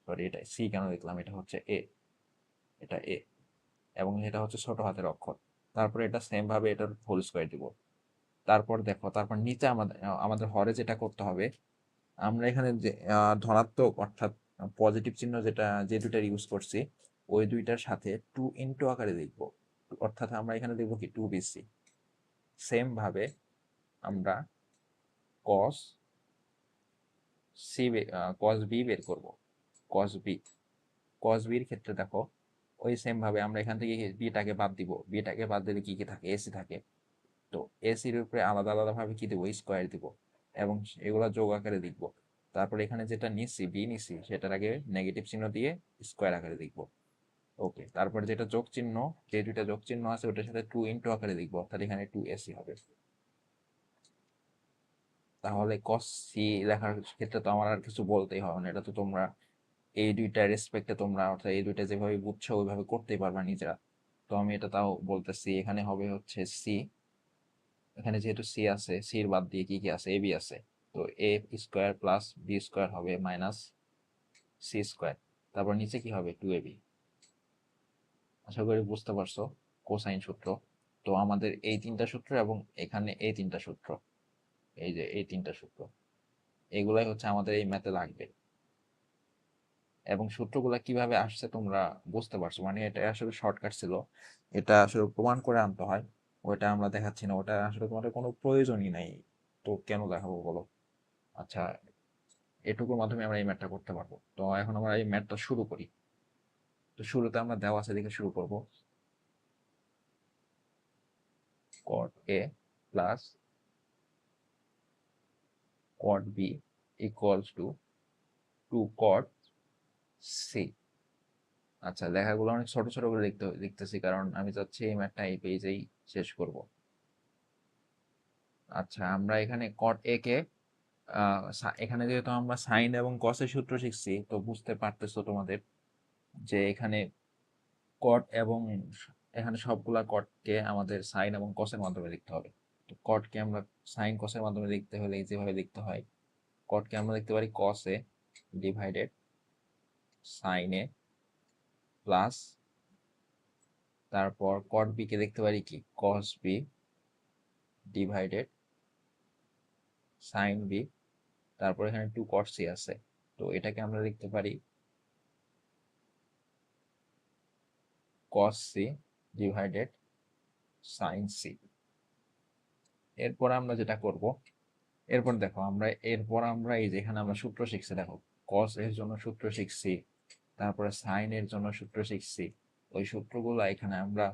সরি, এটা সি কেন দেখলাম, এটা হচ্ছে এ, এটা এ, এবং এটা হচ্ছে ছোট হাতের অক্ষর। তারপরে এটা সেম ভাবে এটার হোল স্কোয়ার দিব। তারপর দেখো, তারপর নিচে আমাদের আমাদের হরে যেটা করতে হবে, আমরা এখানে যে ধনাত্মক অর্থাৎ পজিটিভ চিহ্ন যেটা যে দুইটার ইউজ করছি, ওই দুইটার সাথে 2 আকারে লিখবো। অর্থাৎ আমরা এখানে লিখবো কি 2bc। সেম ভাবে আমরা কস সি, কস বি বের করব। কস বি, কস বির ক্ষেত্রে দেখো ওই সেম ভাবে আমরা এখান থেকে বিটাকে বাদ দিব, বিটাকে বাদ দিলে কি কি থাকে, এসি থাকে। তো এসির উপরে আলাদা আলাদা ভাবে কি দিব, স্কোয়ার দিব, এবং এগুলা যোগ আকারে লিখবো। তারপর এখানে যেটা নিচ্ছি, বি নিচ্ছি, সেটার আগে নেগেটিভ চিহ্ন দিয়ে স্কোয়ার আকারে লিখবো। ওকে, তারপর যেটা যোগ চিহ্ন, যে দুইটা যোগ চিহ্ন আছে ওটার সাথে 2 আকারে লিখবো, অর্থাৎ এখানে 2ac হবে। তাহলে কস সি লেখার ক্ষেত্রে তো আমার আর কিছু বলতেই হবে না, এটা তো তোমরা এই দুইটা রেসপেক্টে তোমরা, অর্থাৎ এই দুইটা যেভাবে বুঝছো ওইভাবে করতেই পারবা নিজেরা। তো আমি এটা তাও বলতেছি, এখানে হবে হচ্ছে সি। এখানে যেহেতু সি আছে, সির বাদ দিয়ে কি কি আছে, এ বি আছে। তো এ স্কোয়ার প্লাস বি স্কোয়ার হবে মাইনাস সি স্কোয়ার। তারপর নিচে কি হবে, 2ab। আশা করি বুঝতে পারছো কোসাইন সূত্র। তো আমাদের এই তিনটা সূত্র, এবং এখানে এই তিনটা সূত্র, এই যে এই তিনটা সূত্র, এগুলাই হচ্ছে আমাদের এই ম্যাথে লাগবে। এবং সূত্রগুলা কিভাবে আসছে তোমরা বুঝতে পারছো, মানে এটা আসলে শর্টকাট ছিল, এটা আসলে প্রমাণ করে আনতে হয়। ওইটা আমরা দেখাচ্ছি না, ওটা আসলে তোমাদের কোনো প্রয়োজনই নাই। তো কেন দেখাবো বলো? আচ্ছা, এটুকুর মাধ্যমে আমরা এই ম্যাথটা করতে পারবো। তো এখন আমরা এই ম্যাথটা শুরু করি। তো শুরুতে আমরা দেওয়া আছে দিকে শুরু করব। cot a plus cot b equals to two cot সি। আচ্ছা, লেখাগুলো অনেক ছোট ছোট করে লিখতেছি, কারণ আমি চাচ্ছি এই ম্যাথটা এই পেজেই শেষ করব। আচ্ছা, আমরা এখানে কট এ কে এখানে যেহেতু আমরা সাইন এবং কসের সূত্র শিখছি, তো বুঝতে পারতেছো তোমাদের যে এখানে কট এবং এখানে সবগুলা কটকে আমাদের সাইন এবং কসের মাধ্যমে লিখতে হবে। তো কটকে আমরা সাইন কসের মাধ্যমে লিখতে হলে যেভাবে লিখতে হয়, কটকে আমরা লিখতে পারি cos A divided sine A plus, তারপর কট বি কে লিখতে পারি কি cos B divided sine B, তারপর এখানে টু কট সি আছে, তো এটাকে আমরা লিখতে পারি cos C divided sine C. এরপর আমরা যেটা করব, এরপর আমরা এই যেখানে আমরা সূত্র শিখছি, দেখো কস এর জন্য সূত্র শিখছি, তারপরে সাইন এর জন্য সূত্র শিখছি, ওই সূত্রগুলো এখানে আমরা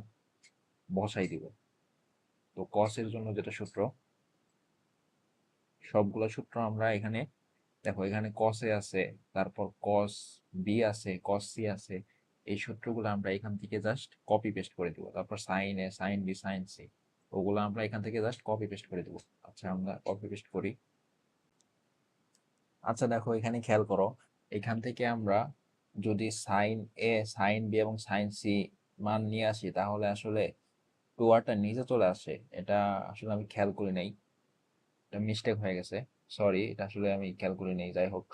বসাই দিব। তো কস এর জন্য যেটা সূত্র, সবগুলো সূত্র আমরা এখানে, দেখো এখানে কস এ আছে, তারপর কস বি আছে, কস সি আছে, এই সূত্রগুলো আমরা এখান থেকে জাস্ট কপি পেস্ট করে দিব। তারপর সাইন এ, সাইন বি, সাইন সি, ওগুলো আমরা এখান থেকে জাস্ট কপি পেস্ট করে দিব। আচ্ছা, আমরা কপি পেস্ট করি। আচ্ছা দেখো, এখানে খেয়াল করো, এখান থেকে আমরা যদি সাইন এ, সাইন বি এবং সাইন সি মান নিয়ে আসি, তাহলে আসলে টুয়ারটা নিচে চলে আসে। এটা আসলে আমি খেয়াল করি নাই, এটা মিস্টেক হয়ে গেছে, সরি, এটা আসলে আমি খেয়াল করি নাই। যাই হোক,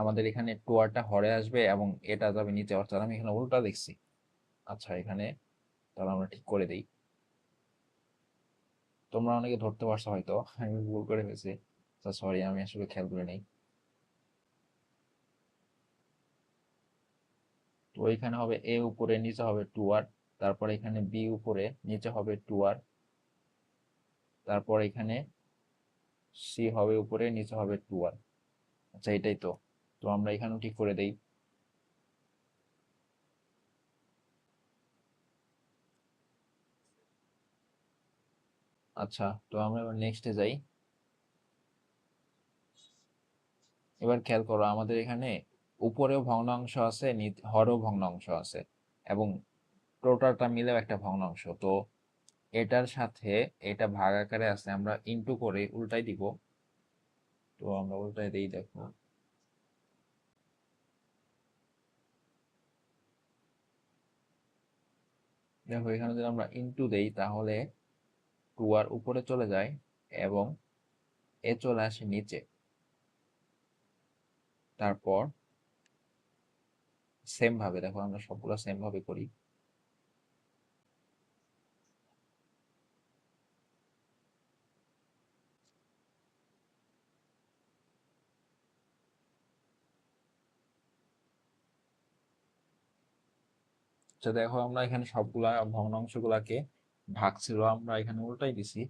আমাদের এখানে টুয়ারটা হরে আসবে এবং এটা যাবে নিচে, অর্থাৎ আমি এখানে উল্টা লিখছি। আচ্ছা, এখানে তাহলে আমরা ঠিক করে দিই। তোমরা অনেকে ধরতে পারছো হয়তো, আমি ভুল করে ফেলছি, সরি, আমি আসলে খেয়াল করি নাই। তো এখানে হবে এ উপরে, নিচে হবে টু আর, তারপর এখানে বি উপরে, নিচে হবে টু আর, তারপর এখানে সি হবে উপরে, নিচে হবে টু আর। আচ্ছা, এটাই তো। তো আমরা এখানেও ঠিক করে দেই। আচ্ছা, তো আমরা এবার নেক্সটে যাই। এবার খেয়াল করো, আমাদের এখানে উপরেও ভগ্নাংশ আছে, হরেও ভগ্নাংশ আছে, এবং টোটালটা মিলেও একটা ভগ্নাংশ। তো এটার সাথে এটা ভাগ আকারে আছে, আমরা ইনটু করে উল্টাই দিব। তো আমরা উল্টাই দিই, দেখো দেখো এখানে যদি আমরা ইনটু দেই, তাহলে টু আর উপরে চলে যায় এবং এ চলে আসে নিচে। তারপর সেম ভাবে দেখো, আমরা সবগুলো সেম ভাবে করি। তো দেখো, আমরা এখানে সবগুলা ভগ্নাংশ গুলাকে ভাগ ছিল, আমরা এখানে উল্টাই দিছি।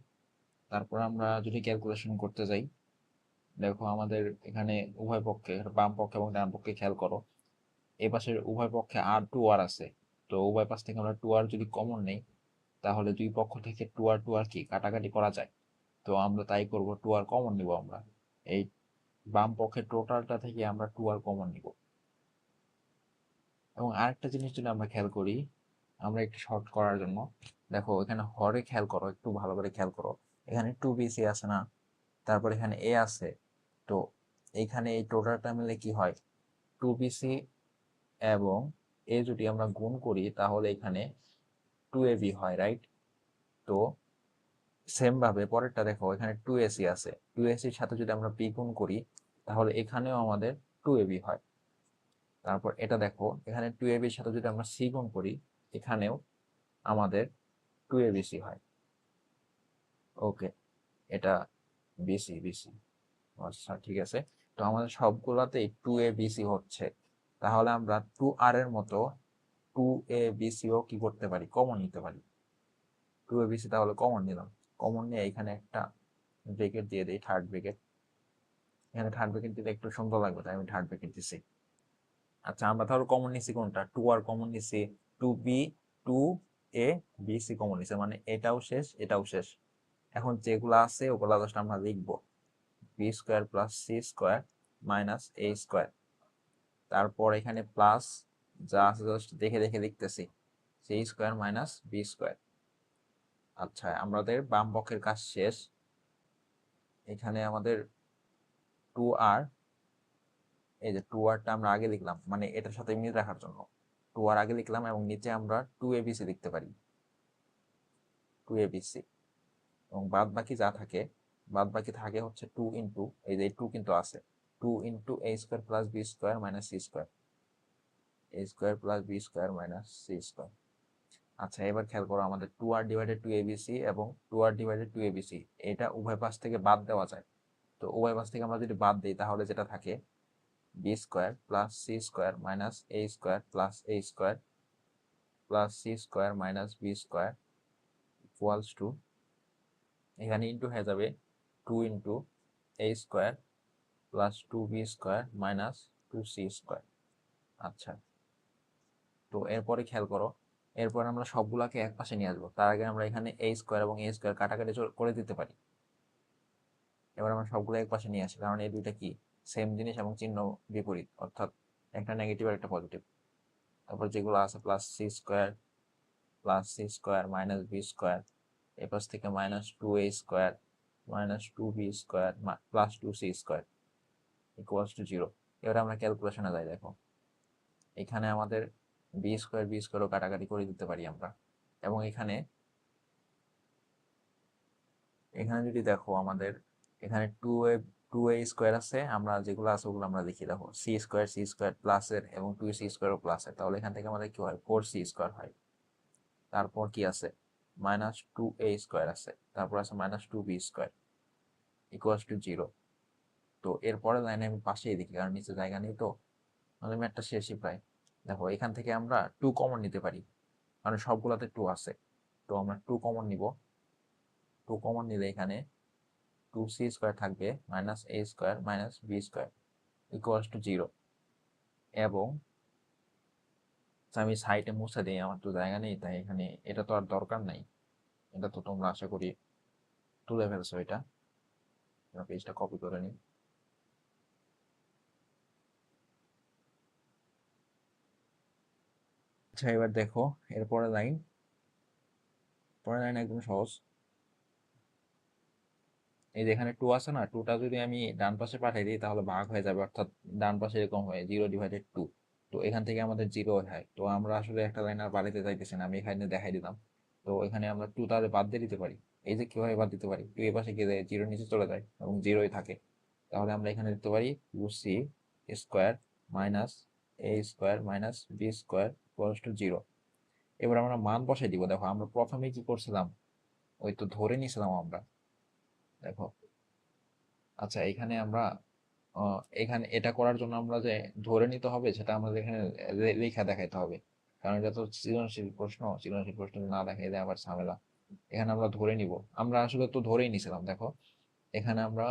তারপর আমরা যদি ক্যালকুলেশন করতে যাই, দেখো আমাদের এখানে উভয় পক্ষে, বাম পক্ষে এবং ডান পক্ষে খেয়াল করো, এই পাশের উভয় পক্ষে আর টু আর আছে। তো উভয় পাশ থেকে আমরা টু আর যদি কমন নেই, তাহলে দুই পক্ষ থেকে টু আর কি কাটাকাটি করা যায়। তো আমরা তাই করব, টু আর কমন নিব আমরা, এই বাম পক্ষের টোটালটা থেকে আমরা টু আর কমন নিব। এবং আরেকটা জিনিস যদি আমরা খেয়াল করি, আমরা একটু শর্ট করার জন্য, দেখো এখানে হরে খেয়াল করো, একটু ভালো করে খেয়াল করো, এখানে টু বিসি আছে না, তারপর এখানে এ আছে। তো এখানে এই টোটালটা মিলে কি হয়, টু বিসি এবং এ যদি আমরা গুণ করি, তাহলে এখানে টু এ বি হয়, রাইট? তো সেম ভাবে পরেরটা দেখো, এখানে টু এসি আছে, টু এসির সাথে যদি আমরা বি গুণ করি, তাহলে এখানেও আমাদের টু এ বি হয়। তারপর এটা দেখো, এখানে টু এ বির সাথে যদি আমরা সি গুণ করি, এখানেও আমাদের টু এ বি সি হয়। ওকে, এটা বিসি বিসি। আচ্ছা, ঠিক আছে। তো আমাদের সবগুলাতেই টু এ বিসি হচ্ছে, তাহলে আমরা টু আর এর মতো টু এ বিসিও কি করতে পারি, কমন নিতে পারি। টু এ বিসি তাহলে কমন নিলাম, কমন নিয়ে এখানে একটা ব্রেকেট দিয়ে দিই, থার্ড ব্রেকেট। এখানে থার্ড ব্রেকেট দিলে একটু সুন্দর লাগবে, তাই আমি থার্ড ব্রেকেট দিছি। আচ্ছা, আমরা তাহলে কমন নিছি কোনটা, টু আর কমন নিছি, two B, two A B C common নিছে, মানে এটাও শেষ এটাও শেষ। এখন যেগুলো আছে ওগুলা জাস্ট আমরা লিখবো, b square plus c square minus a square. তারপর এখানে প্লাস যা আছে জাস্ট দেখে দেখে লিখতেছি, c square minus B square. আচ্ছা, আমাদের বাম পক্ষের কাজ শেষ। এখানে আমাদের 2r, এই যে 2rটা আমরা আগে লিখলাম, মানে এটার সাথে মিল রাখার জন্য 2r আগে লিখলাম, এবং নিচে আমরা 2abc লিখতে পারি, 2abc। এবং বাদ বাকি যা থাকে, বাদ বাকি থাকে হচ্ছে 2 ইন্টু, এই যে 2 কিন্তু আছে, 2 into a square plus B square minus C square, a square plus B square minus C square. আচ্ছা, এবার খেয়াল করো, আমাদের 2r ডিভাইডেড 2abc এবং 2r ডিভাইডেড 2abc এটা উভয় পাশ থেকে বাদ দেওয়া যায়। তো উভয় পাশ থেকে আমরা যদি বাদ দিই, তাহলে যেটা থাকে b square plus c square minus a square plus a square plus c square minus B square equals to, এখানে ইন্টু হয়ে যাবে 2 into a square plus 2b square minus 2c square. আচ্ছা, তো এরপরে খেয়াল করো, এরপর আমরা সবগুলাকে এক পাশে নিয়ে আসবো। তার আগে আমরা এখানে এ স্কোয়ার এবং এ স্কোয়ার কাটাকাটি করে দিতে পারি। এবার আমরা সবগুলো এক পাশে নিয়ে আসি, কারণ এই দুইটা কি সেম জিনিস এবং চিহ্ন বিপরীত, অর্থাৎ একটা নেগেটিভ আর একটা পজিটিভ। তারপর যেগুলো আছে plus c square minus B square, এ পাশ থেকে minus 2a square minus 2b square plus 2c square equals to 0। এবার আমরা ক্যালকুলেশনে যাই, দেখো এখানে আমাদের বি স্কোয়ারও কাটাকাটি করে দিতে পারি আমরা। এবং এখানে যদি দেখো, আমাদের এখানে 2a স্কোয়ার আছে, আমরা যেগুলো আছে ওগুলো আমরা দেখি। দেখো সি স্কোয়ার প্লাসের এবং 2c স্কোয়ারও প্লাসের, তাহলে এখান থেকে আমাদের কি হয়, 4c স্কোয়ার হয়। তারপর কি আছে, মাইনাস 2a স্কোয়ার আছে, তারপর আছে minus 2b square equals to 0। তো এরপরের লাইনে আমি পাশেই দেখি, কারণ নিচে জায়গা নেই, তো আমাদের ম্যাথটা শেষই প্রায়। দেখো এখান থেকে আমরা 2 কমন নিতে পারি, কারণ সবগুলাতে 2 আছে। তো আমরা 2 কমন নিব, 2 কমন নিলে এখানে 2c স্কোয়ার থাকবে minus a square minus B square equals to 0। এবং আমি সাইডে মুছে দিই, আমার তো জায়গা নেই, তাই এখানে এটা তো আর দরকার নাই। এটা তো তোমরা আশা করি তুলে ফেলছো, এটা পেজটা কপি করে নিই। আচ্ছা, এবার দেখো এরপরে লাইন, পরের লাইন একদম সহজ। এই যে এখানে 2 আছে না, 2টা যদি আমি ডান পাশে পাঠিয়ে দিই, তাহলে ভাগ হয়ে যাবে, অর্থাৎ ডান পাশে এরকম হয় 0/2। তো এখান থেকে আমাদের 0 হয়। তো আমরা আসলে একটা লাইন আর বাড়িতে চাইতেছি না, আমি এখানে দেখাই দিলাম। তো এখানে আমরা 2 তাহলে বাদ দিয়ে দিতে পারি। এই যে কিভাবে বাদ দিতে পারি, 2 এ পাশে গিয়ে 0 নিচে চলে যায় এবং 0ই থাকে। তাহলে আমরা এখানে দিতে পারি 2c square minus a square minus B square equals to 0। এবার আমরা মান বসাই দিব। দেখো আমরা প্রথমে কি করছিলাম, ওই তো ধরে নিয়েছিলাম আমরা। দেখো, আচ্ছা এখানে আমরা এখানে এটা করার জন্য আমরা যে ধরে নিতে হবে, সেটা আমাদের এখানে লেখা দেখাইতে হবে, কারণ এটা তো সৃজনশীল প্রশ্ন, সৃজনশীল প্রশ্ন না দেখাই দেয় আবার ঝামেলা। এখানে আমরা ধরে নিব, আমরা আসলে তো ধরেই নিছিলাম। দেখো এখানে আমরা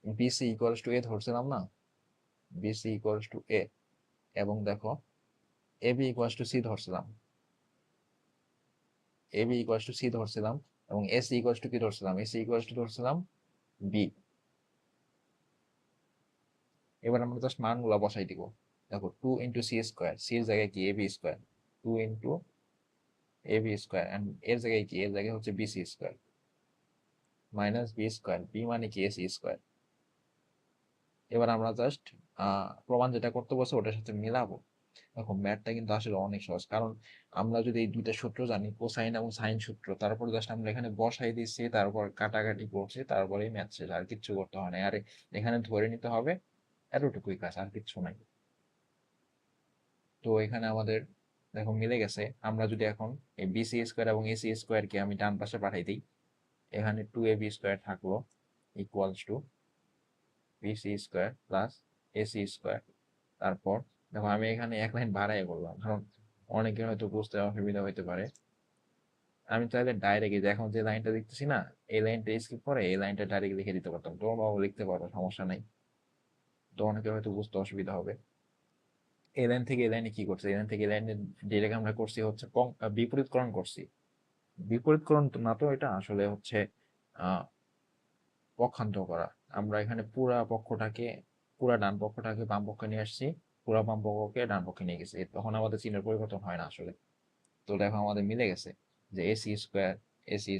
বিসি ইকুয়ালস টু এ ধরছিলাম না, বিসি ইকুয়ালস টু এ, এবং দেখো এবি ইকুয়ালস টু সি ধরছিলাম, এবি ইকুয়ালস টু সি ধরছিলাম, এবং এসি ইকুয়ালস টু কি ধরছিলাম, এসি ইকুয়ালস টু ধরছিলাম বি। এবার আমরা জাস্ট মানগুলো বসাই দিব। দেখো 2 ইন্টু সি স্কোয়ার, সি এর জায়গায় কি AB square, 2 into AB square, and এর জায়গায় কি, এর জায়গায় হচ্ছে BC square minus B square, B মানে কি এসি স্কোয়ার। এবার আমরা জাস্ট প্রমাণ যেটা করতে বসে ওটার সাথে মিলাবো। দেখো ম্যাথটা কিন্তু আসলে অনেক সহজ, কারণ আমরা যদি এই দুইটা সূত্র জানি, কোসাইন এবং সাইন সূত্র, তারপর জাস্ট আমরা এখানে বসাই দিচ্ছি, তারপর কাটাকাটি করছি, তারপরেই ম্যাথ শেষ, আর কিচ্ছু করতে হয় না। আর এখানে ধরে নিতে হবে, এতটুকুই কাজ, আর কিচ্ছু নাই। তো এখানে আমাদের দেখো মিলে গেছে। আমরা যদি এখন এই বিসি স্কোয়ার এবং এসি স্কোয়ারকে আমি ডান পাশে পাঠাই দিই, এখানে 2ab স্কোয়ার থাকলো equals to BC square plus AC square. তারপর দেখো আমি এখানে এক লাইন বাড়াই বললাম, কারণ অনেকের হয়তো বুঝতে অসুবিধা হইতে পারে। আমি চাইলে ডাইরেক্ট এখন যে লাইনটা দেখতেছি না, এই লাইনটা স্কিপ করে এই লাইনটা ডাইরেক্ট লিখে দিতে পারতাম, তোমরাও লিখতে পারো, সমস্যা নাই। তো অনেকের হয়তো বুঝতে অসুবিধা হবে। এই লাইন থেকে এই লাইনে কি করছে, এই লাইন থেকে এই লাইনে ডিরেক্ট আমরা করছি হচ্ছে বিপরীতকরণ করছি। বিপরীতকরণ তো না, তো এটা আসলে হচ্ছে আহ পক্ষান্তর করা। আমরা এখানে পুরা ডান পক্ষটাকে বাম পক্ষে নিয়ে আসছি, পুরা বাম পক্ষকে ডান পক্ষে নিয়ে গেছে, তখন আমাদের চিহ্নের পরিবর্তন হয় না আসলে। তো দেখো আমাদের মিলে গেছে যে AC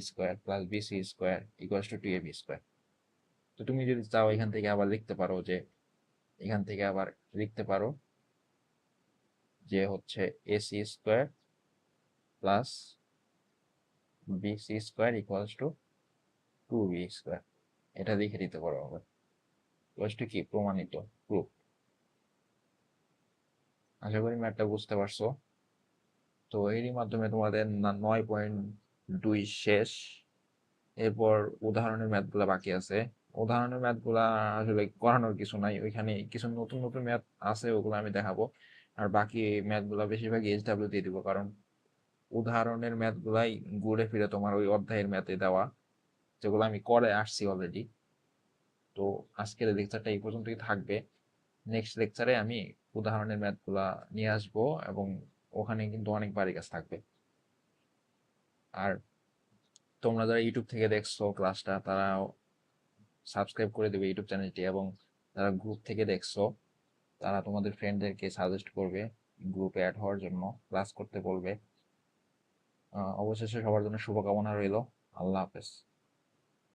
square plus BC square equals to 2ab square. তো তুমি যদি চাও এখান থেকে আবার লিখতে পারো যে, এখান থেকে আবার লিখতে পারো যে হচ্ছে AC square plus BC square equals to 2b square. এটা লিখে দিতে পারো আবার, ইকুয়ালস টু কি, প্রমাণিত, প্রুফ। আশা করি ম্যাথটা বুঝতে পারছো। তো এরই মাধ্যমে তোমাদের 9.2 শেষ। এরপর উদাহরণের ম্যাথগুলা বাকি আছে। উদাহরণের ম্যাথগুলা আসলে করানোর কিছু নাই, ওইখানে কিছু নতুন নতুন ম্যাথ আছে, ওগুলো আমি দেখাবো। আর বাকি ম্যাথগুলা বেশিরভাগ এইচডাব্লিউ দিয়ে দিব, কারণ উদাহরণের ম্যাথগুলাই ঘুরে ফিরে তোমার ওই অধ্যায়ের ম্যাথে দেওয়া, যেগুলো আমি করে আসছি অলরেডি। তো আজকের লেকচারটা এই পর্যন্তই থাকবে। নেক্সট লেকচারে আমি উদাহরণের ম্যাথগুলা নিয়ে আসবো, এবং ওখানে কিন্তু অনেক বাড়ি কাজ থাকবে। আর তোমরা যারা ইউটিউব থেকে দেখছো ক্লাসটা, তারা সাবস্ক্রাইব করে দেবে ইউটিউব চ্যানেলটি, এবং যারা গ্রুপ থেকে দেখছো তারা তোমাদের ফ্রেন্ডদেরকে সাজেস্ট করবে গ্রুপে অ্যাড হওয়ার জন্য, ক্লাস করতে বলবে। অবশেষে সবার জন্য শুভকামনা রইল। আল্লাহ হাফেজ।